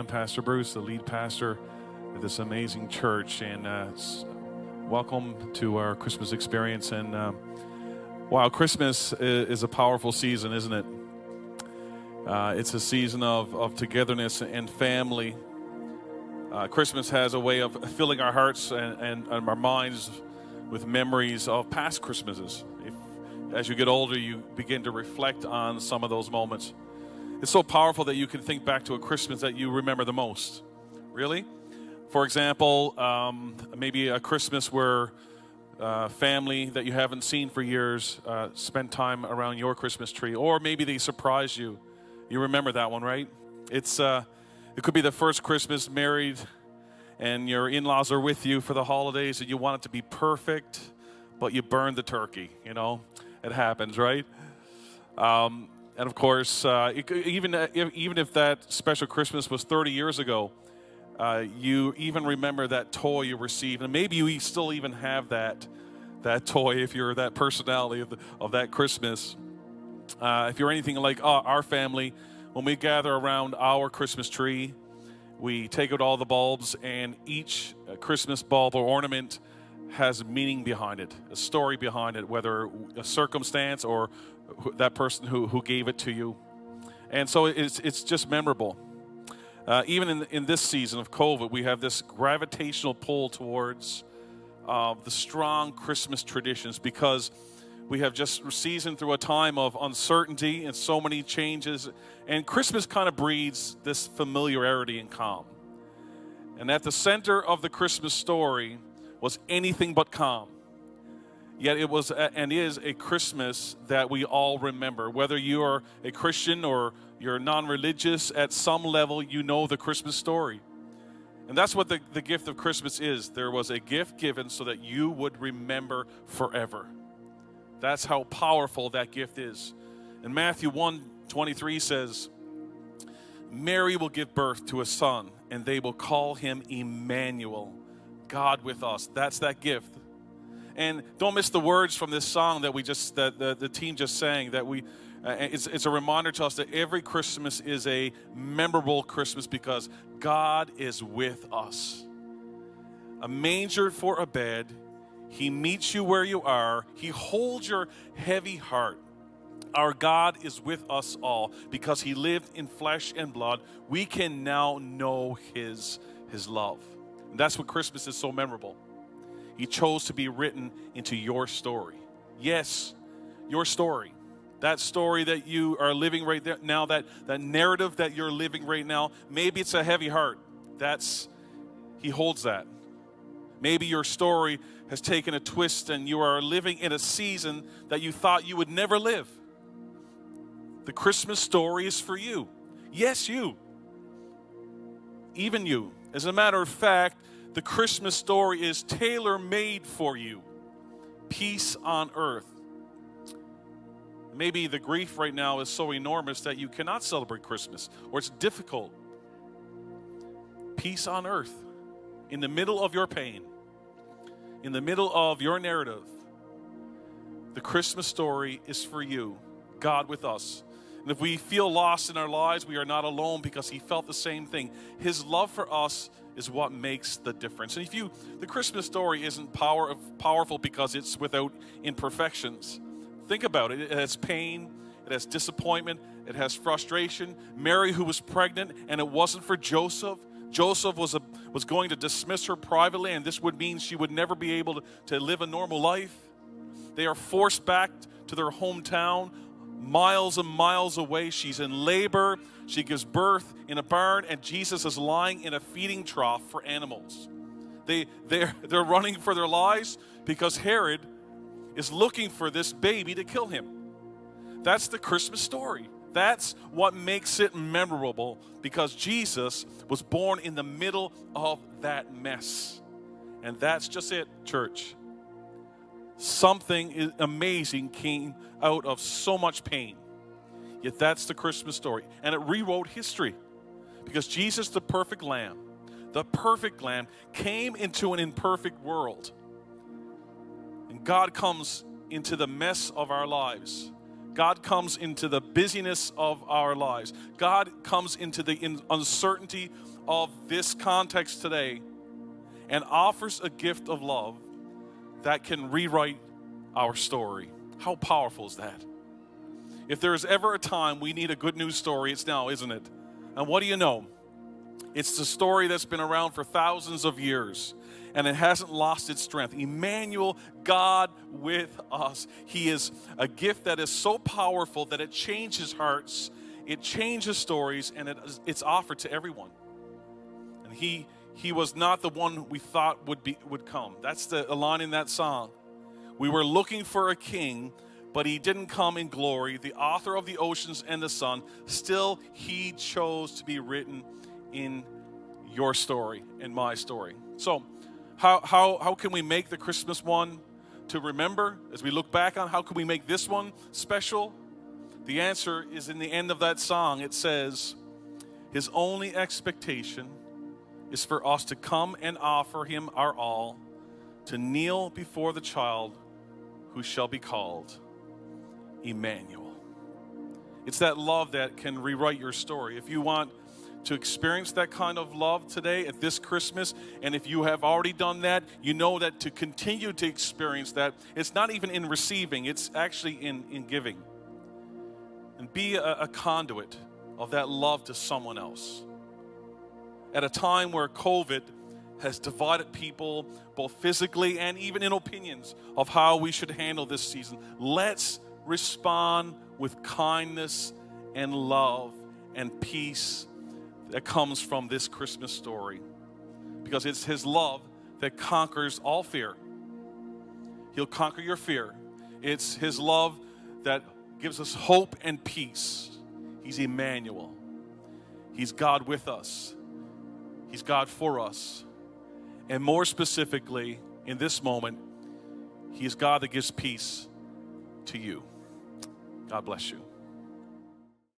I'm Pastor Bruce, the lead pastor of this amazing church, and welcome to our Christmas experience. And wow, Christmas is a powerful season, isn't it? It's a season of togetherness and family. Christmas has a way of filling our hearts and our minds with memories of past Christmases. As you get older, you begin to reflect on some of those moments. It's so powerful that you can think back to a Christmas that you remember the most. Really? For example, maybe a Christmas where family that you haven't seen for years spent time around your Christmas tree, or maybe they surprised you. You remember that one, right? It could be the first Christmas married and your in-laws are with you for the holidays and you want it to be perfect, but you burned the turkey, It happens, right? And of course, even if that special Christmas was 30 years ago, you even remember that toy you received, and maybe you still even have that toy if you're that personality of that Christmas. If you're anything like our family, when we gather around our Christmas tree, we take out all the bulbs, and each Christmas bulb or ornament has meaning behind it, a story behind it, whether a circumstance or that person who gave it to you. And so it's just memorable. Even in this season of COVID, we have this gravitational pull towards the strong Christmas traditions, because we have just seasoned through a time of uncertainty and so many changes. And Christmas kind of breeds this familiarity and calm. And at the center of the Christmas story was anything but calm. Yet it was and is a Christmas that we all remember. Whether you are a Christian or you're non-religious, at some level you know the Christmas story. And that's what the gift of Christmas is. There was a gift given so that you would remember forever. That's how powerful that gift is. And Matthew 1:23 says, Mary will give birth to a son, and they will call him Emmanuel, God with us. That's that gift. And don't miss the words from this song that the team just sang. It's a reminder to us that every Christmas is a memorable Christmas because God is with us. A manger for a bed. He meets you where you are. He holds your heavy heart. Our God is with us all because he lived in flesh and blood. We can now know his love. And that's what Christmas is so memorable. He chose to be written into your story. Yes, your story. That story that you are living right there now, that narrative that you're living right now, maybe it's a heavy heart. He holds that. Maybe your story has taken a twist and you are living in a season that you thought you would never live. The Christmas story is for you. Yes, you. Even you. As a matter of fact, the Christmas story is tailor-made for you. Peace on earth. Maybe the grief right now is so enormous that you cannot celebrate Christmas, or it's difficult. Peace on earth. In the middle of your pain, in the middle of your narrative, the Christmas story is for you. God with us. And if we feel lost in our lives, we are not alone because he felt the same thing. His love for us is what makes the difference. And the Christmas story isn't powerful because it's without imperfections. Think about it. It has pain, it has disappointment, it has frustration. Mary, who was pregnant, and it wasn't for Joseph. Joseph was going to dismiss her privately, and this would mean she would never be able to live a normal life. They are forced back to their hometown, miles and miles away. She's in labor. She gives birth in a barn, and Jesus is lying in a feeding trough for animals. They're running for their lives because Herod is looking for this baby to kill him. That's the Christmas story. That's what makes it memorable, because Jesus was born in the middle of that mess. And that's just it, church. Something amazing came out of so much pain. Yet that's the Christmas story. And it rewrote history. Because Jesus, the perfect lamb, came into an imperfect world. And God comes into the mess of our lives. God comes into the busyness of our lives. God comes into the uncertainty of this context today and offers a gift of love that can rewrite our story. How powerful is that? If there is ever a time we need a good news story, it's now, isn't it? And what do you know? It's the story that's been around for thousands of years, and it hasn't lost its strength. Emmanuel, God with us. He is a gift that is so powerful that it changes hearts, it changes stories, and it's offered to everyone. And he was not the one we thought would come. That's the line in that song. We were looking for a king, but he didn't come in glory. The author of the oceans and the sun, still he chose to be written in your story and my story. So how can we make the Christmas one to remember as we look back on? How can we make this one special? The answer is in the end of that song. It says, his only expectation is for us to come and offer him our all, to kneel before the child who shall be called Emmanuel. It's that love that can rewrite your story. If you want to experience that kind of love today at this Christmas, and if you have already done that, you know that to continue to experience that, it's not even in receiving, it's actually in giving. And be a conduit of that love to someone else. At a time where COVID has divided people both physically and even in opinions of how we should handle this season, let's respond with kindness and love and peace that comes from this Christmas story. Because it's his love that conquers all fear. He'll conquer your fear. It's his love that gives us hope and peace. He's Emmanuel. He's God with us. He's God for us. And more specifically, in this moment, he is God that gives peace to you. God bless you.